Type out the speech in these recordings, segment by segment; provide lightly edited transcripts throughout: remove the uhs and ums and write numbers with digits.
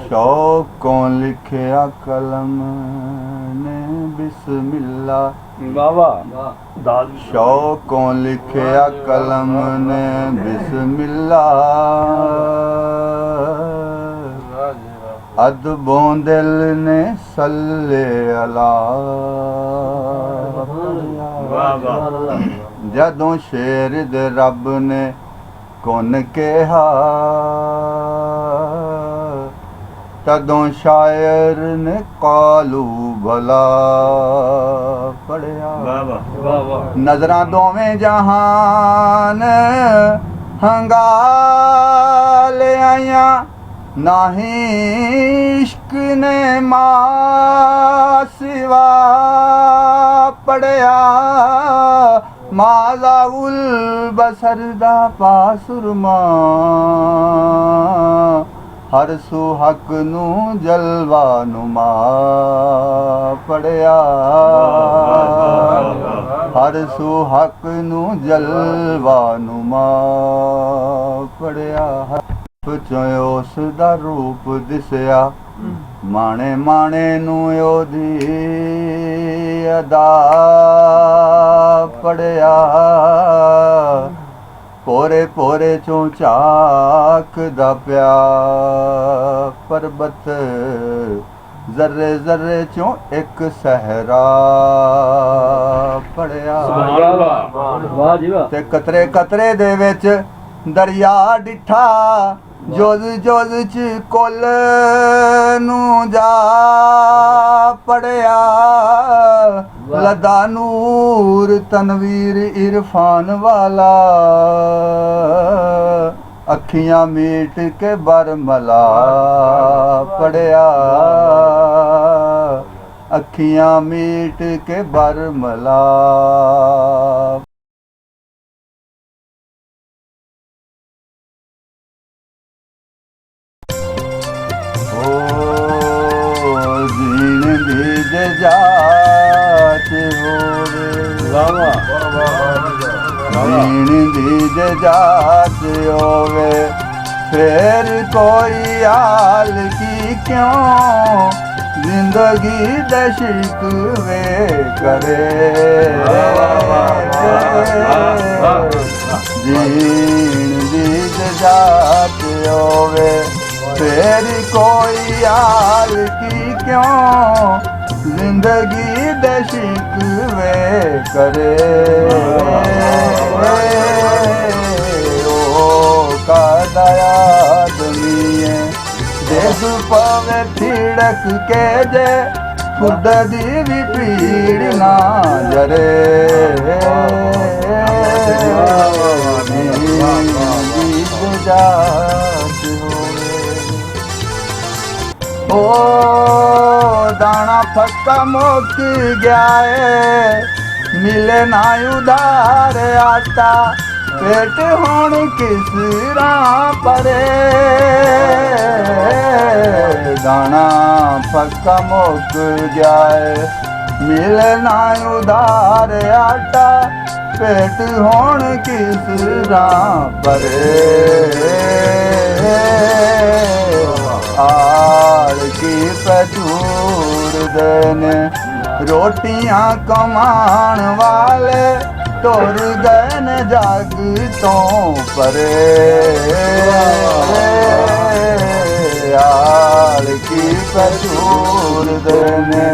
शौकों लिखिया कलम ने बिस्मिल्ला। शौकों लिखिया कलम ने बिस्मिल्ला। अदबों दिल ने सल्ले अला। जदों शेर दे रब ने कुन कहा तदों शायर ने कालू भला पढ़िया। नजरां दोवें जहान हंगाल आइया नाही इश्क ने मां सिवा पढ़िया। माज़ाउल बसर दा पासुरमा हर सुहक नू जलवा नुमा पढ़िया। हर सुहक नू जलवा नुमा पढ़िया। उस दा रूप दिसया माणे माणे नू ओदी अदा पढ़िया। पोरे पोरे चों झाकदा पिया परबत जर्रे जर्रे चों एक सहरा पढ़िया। ते कतरे कतरे दे विच दरिया डिठा जोज जोज च कुल नू जा पढ़िया। लदा नूर तनवीर इरफान वाला अखियां मीट के बरमला पढ़िया। अखियां मीट के बरमला। जात होवे दीन दी जात होवे फिर कोई हाल की क्यों जिंदगी दशिक वे करे। दीन दी जात होवे फिर कोई हाल की क्यों जिंदगी दशिक वे करे। ओ कादया दुनिया देख पवे थिड़क के जे खुद दी भी पीड़ ना जरे। ओ दाना फक्का मुक गया है मिले ना उधार आटा पेट होण किस राह परे। दाना फक्का मुक गया है मिले ना उधार आटा पेट होण किस राह परे। आड़ की पचूर देने रोटियां कमान वाले तुर गए न जग तो परे। आड़ की पचूर देने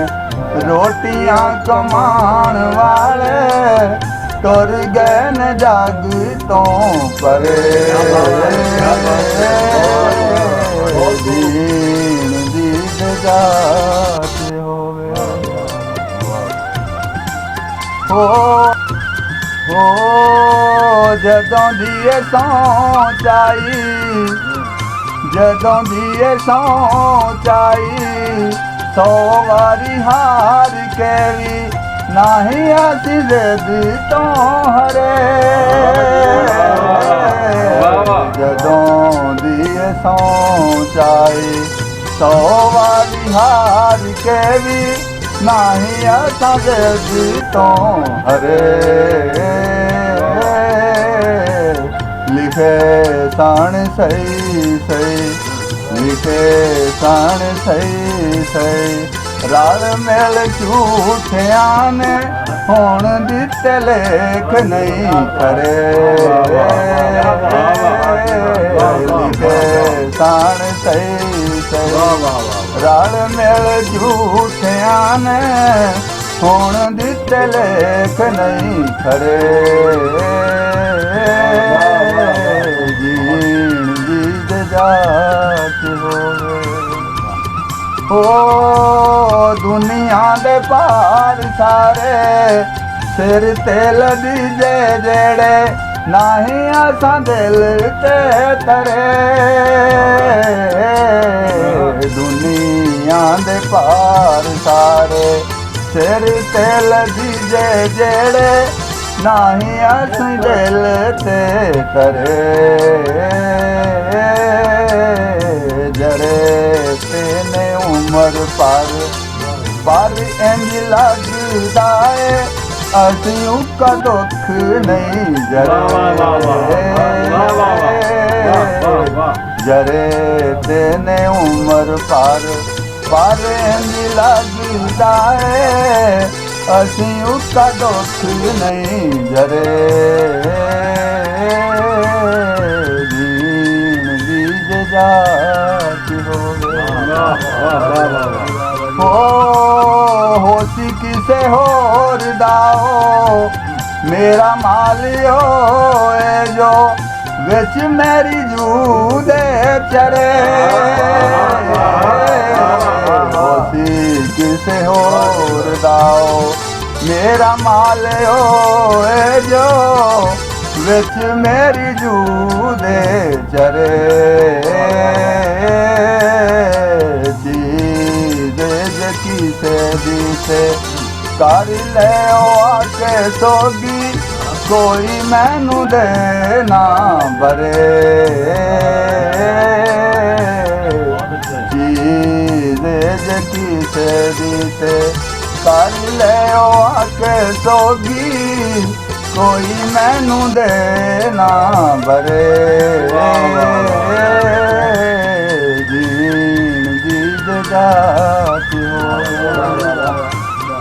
रोटियां कमान वाले तुर गए न जग तो परे। दीन दी जात होवे हो जदों दिए सौचाई जदों दिए सौचाई 100 वारी हार के भी नाही असी जिद तो हरे। जदों दिए सौचाई 100 वारी हार के भी नाही असा जिद तो हरे। लिखे सान सही सही, लिखे सान सही सही। रल मिल झूठियां ने हुण दिते लेख नहीं करे, लिखे सान सही सही। रल मिल झूठियां ने हुण दिते लेख नहीं खरे। जीण बीज जात होवे ओ दुनिया दे पार सारे, सिर ते लदीजे जेड़े नाही असां दिल ते तरे। दुनिया दे पार सारे, सिर ते लदीजे जेड़े नाही असां दिल ते तरे। जरे तेने उम्र पर इंज लगदा है असियों का दुख नहीं जरे। जरे तेने उम्र पर इंज लगदा है असियों का दुख नहीं जरे। जीण बीज जात होसी किसे होर दाओ मेरा मालियो है जो विच मेरी जूदे चरे। होसी किसे होर दाओ मेरा मालियो है जो विच मेरी जूदे चरे। से दीते कर ले आके सोगी कोई मैनू देना बरे। चीज जकी से दीते कर ले आके सोगी कोई मैनू देना बरे। जीण बीज जात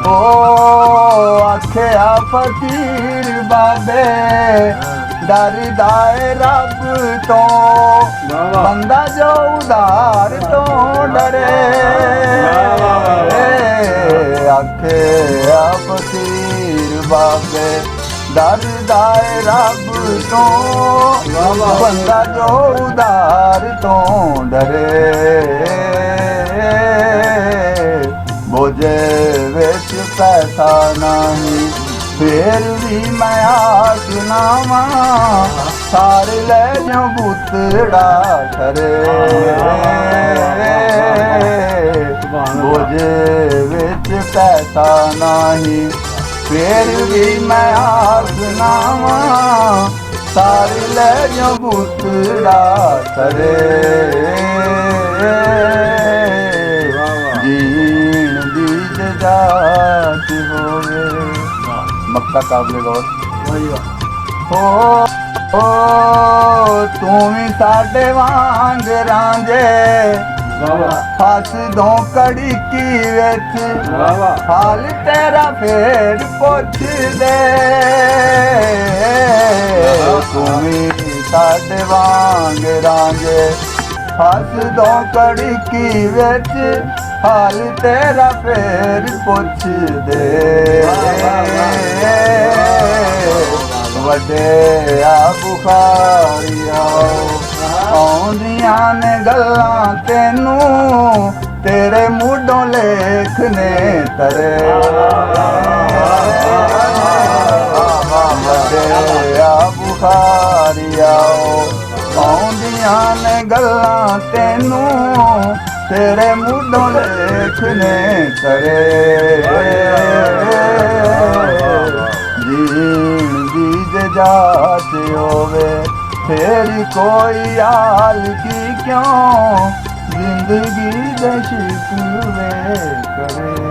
ओ आख्या फकीर बाबे डरदाए रब तो बंदा जो उधार तो डरे। आख्या फकीर बाबे डरदाए रब तो बंदा जो उधार तो डरे। बोझे विच पैसा नहीं फिर भी मैं आसनावा सारे ले जो बुतड़ा करे। बोझे विच पैसा नहीं फिर भी मैं आसनावा सारे ले जो बुतड़ा करे। जात होवे मक्का काबले गौर ओ तू भी साडे वांग रांझे फस दो कड़ी की विच हाल तेरा फेर पुछ दे। तू भी साडे वांग रांझे फस दो कड़ी की विच हाल तेरा फेर पुछ दे। वड्डे आ बुखारिया आउंदियां ने गल्लां तेनू तेरे मूडों लेख ने तरे। वड्डे आ बुखारिया आउंदियां ने गल्लां तेनू तेरे मूडों लेख ने करे। जीण बीज जात होवे तेरी कोई हाल की क्यों जिंदगी दे शिकवे करे।